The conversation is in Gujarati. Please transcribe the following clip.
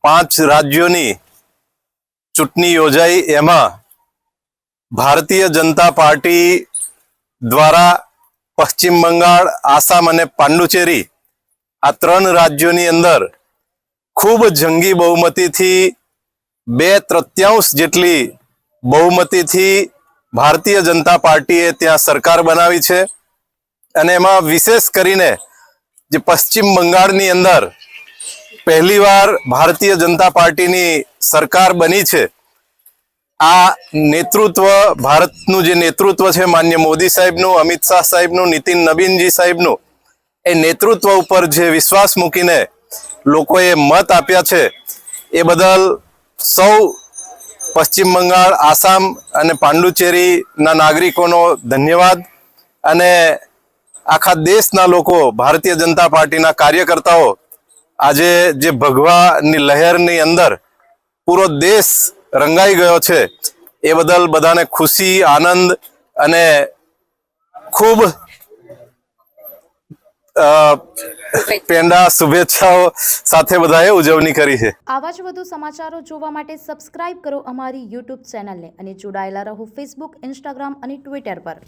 5 રાજ્યોની ચૂંટણી યોજાઈ, એમાં ભારતીય જનતા પાર્ટી દ્વારા પશ્ચિમ બંગાળ, આસામ અને પાંડુચેરી આ 3 રાજ્યોની અંદર ખૂબ જંગી બહુમતીથી 2/3 જેટલી બહુમતીથી ભારતીય જનતા પાર્ટીએ ત્યાં સરકાર બનાવી છે। અને એમાં વિશેષ કરીને જે પશ્ચિમ બંગાળની અંદર પહેલીવાર ભારતીય જનતા પાર્ટીની સરકાર બની છે, આ નેતૃત્વ, ભારતનું જે નેતૃત્વ છે માન્ય મોદી સાહેબનું, અમિત શાહ સાહેબનું, નીતિન નબીનજી સાહેબનું, એ નેતૃત્વ ઉપર જે વિશ્વાસ મૂકીને લોકોએ મત આપ્યા છે, એ બદલ સૌ પશ્ચિમ બંગાળ, આસામ અને પાંડુચેરીના નાગરિકોનો ધન્યવાદ। અને આખા દેશના લોકો, ભારતીય જનતા પાર્ટીના કાર્યકર્તાઓ આજે જે ભગવાની લહેરની અંદર પૂરો દેશ રંગાઈ ગયો છે, એ બદલ બધાને ખુશી, આનંદ અને ખૂબ પેંડા શુભેચ્છાઓ સાથે બધાએ ઉજવણી કરી છે। આવા જ વધુ સમાચારો જોવા માટે સબસ્ક્રાઇબ કરો અમારી YouTube ચેનલને અને જોડાયેલા રહો Facebook, Instagram અને Twitter પર।